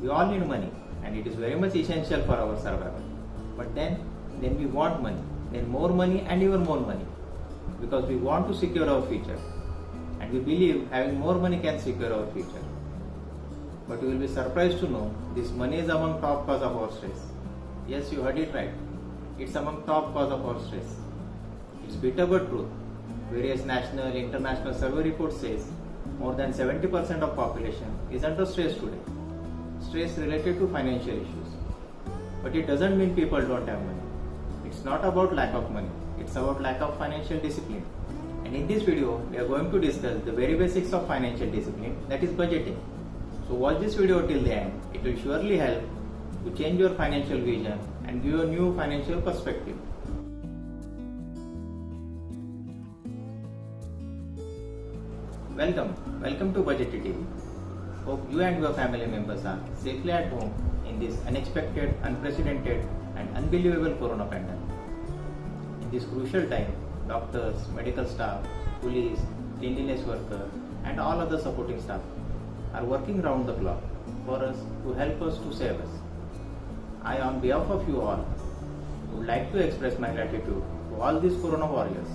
We all need money and it is very much essential for our survival. But then we want money, then more money and even more money, because we want to secure our future and we believe having more money can secure our future. But you will be surprised to know this money is among top cause of our stress. Yes, you heard it right. It's among top cause of our stress. It's bitter but true. Various national, international survey reports says more than 70% of population is under stress today. Stress related to financial issues. But it doesn't mean people don't have money. It's not about lack of money. It's about lack of financial discipline. And in this video, we are going to discuss the very basics of financial discipline, that is budgeting. So watch this video till the end. It will surely help to change your financial vision and give you a new financial perspective. Welcome to Budgeted TV. Hope you and your family members are safely at home in this unexpected, unprecedented and unbelievable corona pandemic. In this crucial time, doctors, medical staff, police, cleanliness workers and all other supporting staff are working round the clock for us to help us to save us. I, on behalf of you all, would like to express my gratitude to all these corona warriors.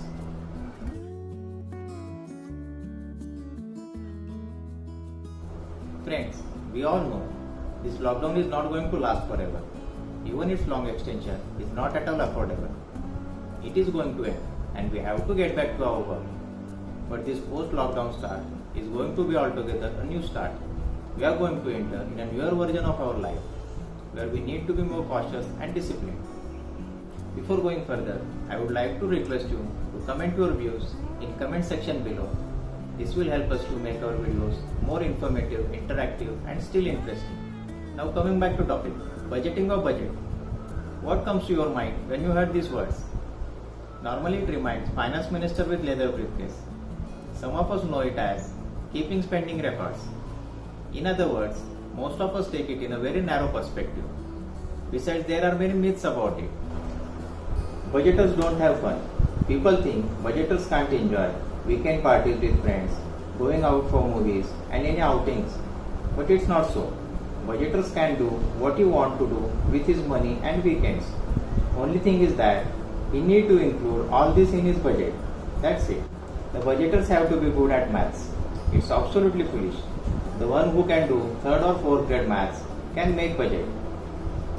Friends, we all know this lockdown is not going to last forever. Even its long extension is not at all affordable. It is going to end and we have to get back to our work. But this post-lockdown start is going to be altogether a new start. We are going to enter in a newer version of our life where we need to be more cautious and disciplined. Before going further, I would like to request you to comment your views in comment section below. This will help us to make our videos more informative, interactive and still interesting. Now coming back to topic, budgeting or budget. What comes to your mind when you heard these words? Normally it reminds finance minister with leather briefcase. Some of us know it as keeping spending records. In other words, most of us take it in a very narrow perspective. Besides, there are many myths about it. Budgeters don't have fun. People think budgeters can't enjoy weekend parties with friends, going out for movies and any outings. But it's not so. Budgeters can do what he wants to do with his money and weekends. Only thing is that he need to include all this in his budget. That's it. The budgeters have to be good at maths. It's absolutely foolish. The one who can do 3rd or 4th grade maths can make budget.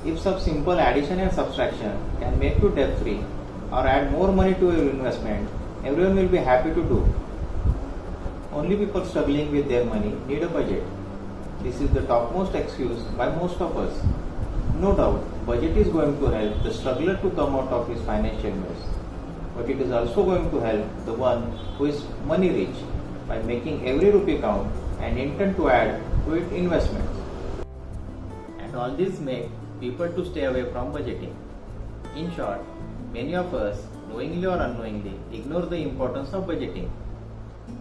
If some simple addition and subtraction can make you debt free or add more money to your investment, everyone will be happy to do. Only people struggling with their money need a budget. This is the topmost excuse by most of us. No doubt, budget is going to help the struggler to come out of his financial mess. But it is also going to help the one who is money rich by making every rupee count and intend to add to its investments. And all this make people to stay away from budgeting. In short, many of us, knowingly or unknowingly, ignore the importance of budgeting.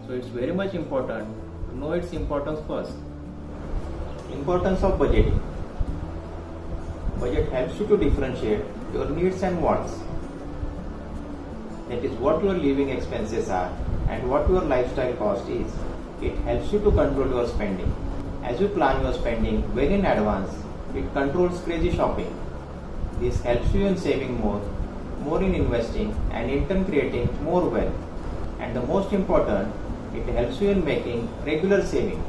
So it's very much important to know its importance first. Importance of budgeting. Budget helps you to differentiate your needs and wants. That is what your living expenses are and what your lifestyle cost is. It helps you to control your spending. As you plan your spending well in advance, it controls crazy shopping. This helps you in saving more in investing and in turn creating more wealth. And the most important, it helps you in making regular saving.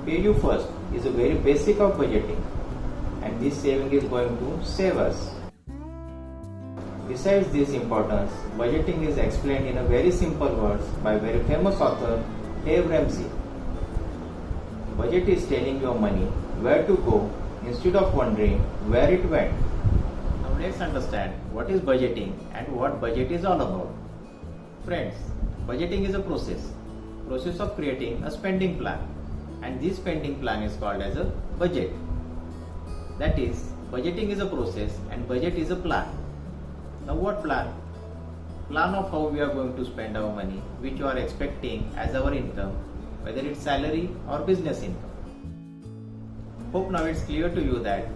Pay you first is a very basic of budgeting and this saving is going to save us. Besides this importance, budgeting is explained in a very simple words by very famous author Dave Ramsey. Budget is telling your money where to go instead of wondering where it went. Now let's understand what is budgeting and what budget is all about. Friends, budgeting is a process of creating a spending plan, and this spending plan is called as a budget. That is, budgeting is a process and budget is a plan. Now what plan? Plan of how we are going to spend our money, which you are expecting as our income, whether it's salary or business income. Hope now it's clear to you that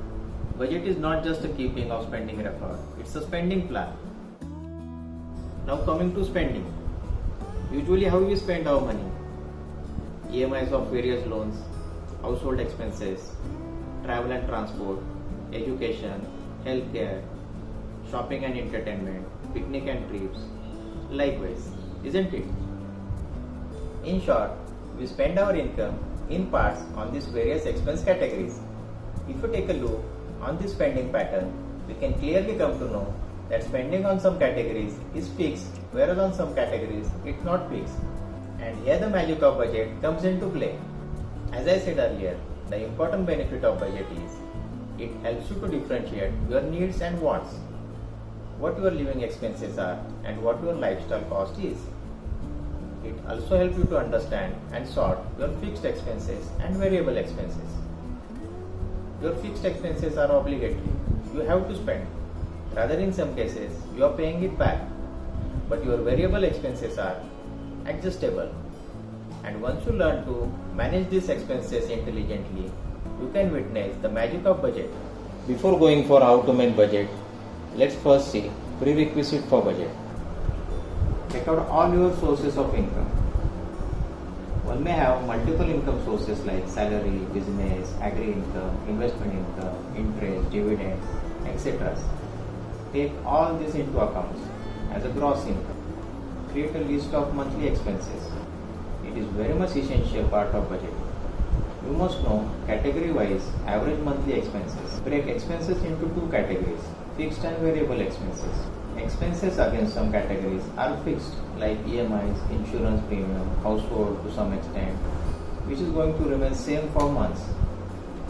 budget is not just a keeping of spending record, it's a spending plan. Now coming to spending. Usually how we spend our money? EMIs of various loans, household expenses, travel and transport, education, healthcare, shopping and entertainment, picnic and trips. Likewise, isn't it? In short, we spend our income in parts on these various expense categories. If you take a look on this spending pattern, we can clearly come to know that spending on some categories is fixed, whereas on some categories it's not fixed. And here the magic of budget comes into play. As I said earlier, the important benefit of budget is it helps you to differentiate your needs and wants, what your living expenses are and what your lifestyle cost is. It also helps you to understand and sort your fixed expenses and variable expenses. Your fixed expenses are obligatory, you have to spend. Rather, in some cases, you are paying it back. But your variable expenses are adjustable. And once you learn to manage these expenses intelligently, you can witness the magic of budget. Before going for how to make budget, let's first see prerequisite for budget. Check out all your sources of income. One may have multiple income sources like salary, business, agri income, investment income, interest, dividend, etc. Take all this into account as a gross income. Create a list of monthly expenses. It is very much essential part of budget. You must know category-wise average monthly expenses. Break expenses into two categories, fixed and variable expenses. Expenses against some categories are fixed like EMIs, insurance premium, household to some extent, which is going to remain same for months.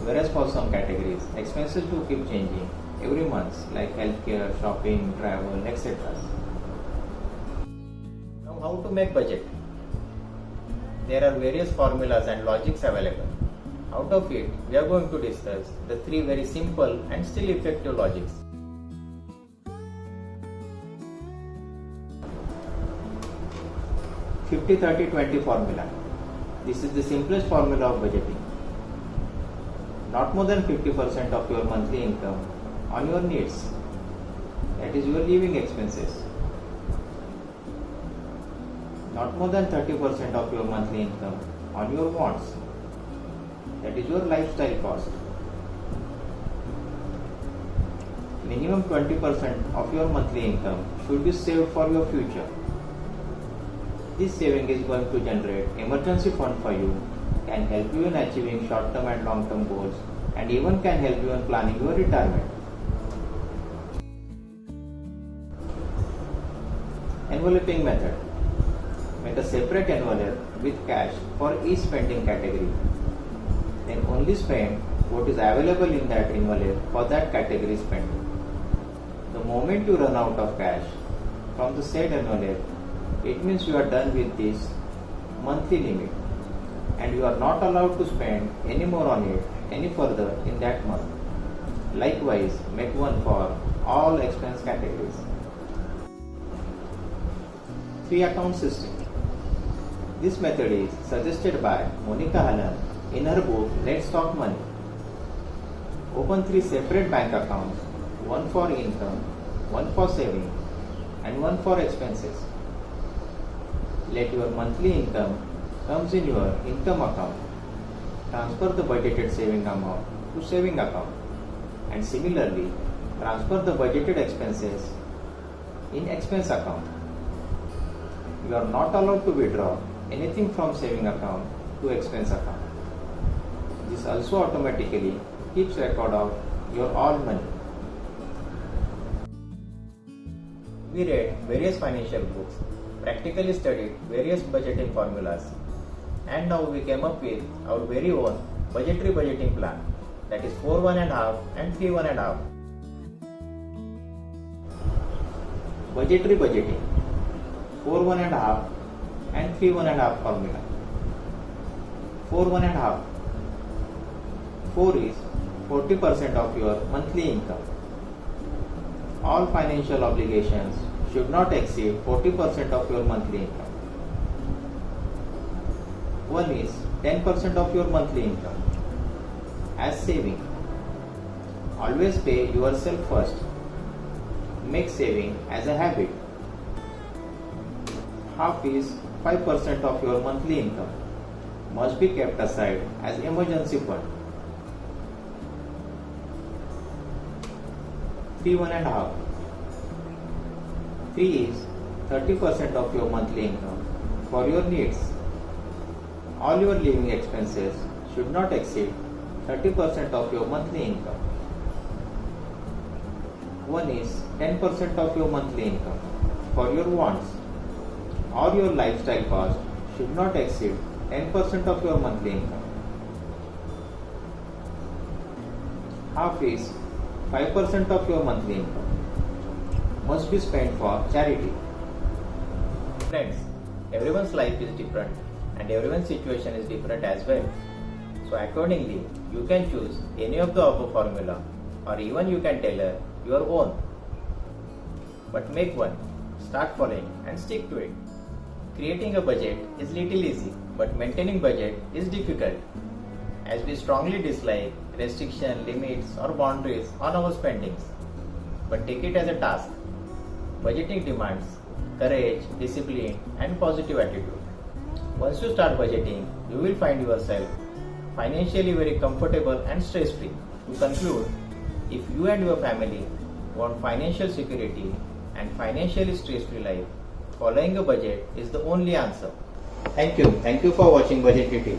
Whereas for some categories, expenses do keep changing every month like healthcare, shopping, travel, etc. Now how to make budget? There are various formulas and logics available. Out of it, we are going to discuss the three very simple and still effective logics. (50-30-20) formula. This is the simplest formula of budgeting. Not more than 50% of your monthly income on your needs, that is your living expenses. Not more than 30% of your monthly income on your wants, that is your lifestyle cost. Minimum 20% of your monthly income should be saved for your future. This saving is going to generate emergency fund for you, can help you in achieving short-term and long-term goals, and even can help you in planning your retirement. Enveloping method. Make a separate envelope with cash for each spending category. Then only spend what is available in that envelope for that category spending. The moment you run out of cash from the said envelope, it means you are done with this monthly limit and you are not allowed to spend any more on it any further in that month. Likewise, make one for all expense categories. 3-account system. This method is suggested by Monica Hallan in her book Let's Talk Money. Open 3 separate bank accounts, one for income, one for saving, and one for expenses. Let your monthly income comes in your income account. Transfer the budgeted saving amount to saving account, and similarly transfer the budgeted expenses in expense account. You are not allowed to withdraw anything from saving account to expense account. This also automatically keeps record of your all money. We read various financial books, practically studied various budgeting formulas, and now we came up with our very own budgetary budgeting plan, that is 4-1.5 and 3-1.5. Budgetary budgeting, 4-1.5 and 3-1.5 formula. 4-1.5. 4 is 40% of your monthly income. All financial obligations should not exceed 40% of your monthly income. 1 is 10% of your monthly income. As saving, always pay yourself first. Make saving as a habit. Half is 5% of your monthly income. Must be kept aside as emergency fund. 3 1.5. 3 is 30% of your monthly income for your needs. All your living expenses should not exceed 30% of your monthly income. 1 is 10% of your monthly income for your wants. All your lifestyle costs should not exceed 10% of your monthly income. Half is 5% of your monthly income. Must be spent for charity. Friends, everyone's life is different and everyone's situation is different as well. So accordingly, you can choose any of the above formula or even you can tailor your own. But make one, start following and stick to it. Creating a budget is little easy, but maintaining budget is difficult, as we strongly dislike restriction, limits or boundaries on our spendings. But take it as a task. Budgeting demands courage, discipline and positive attitude. Once you start budgeting, you will find yourself financially very comfortable and stress-free. To conclude, if you and your family want financial security and financially stress-free life, following a budget is the only answer. Thank you. Thank you for watching Budget TV.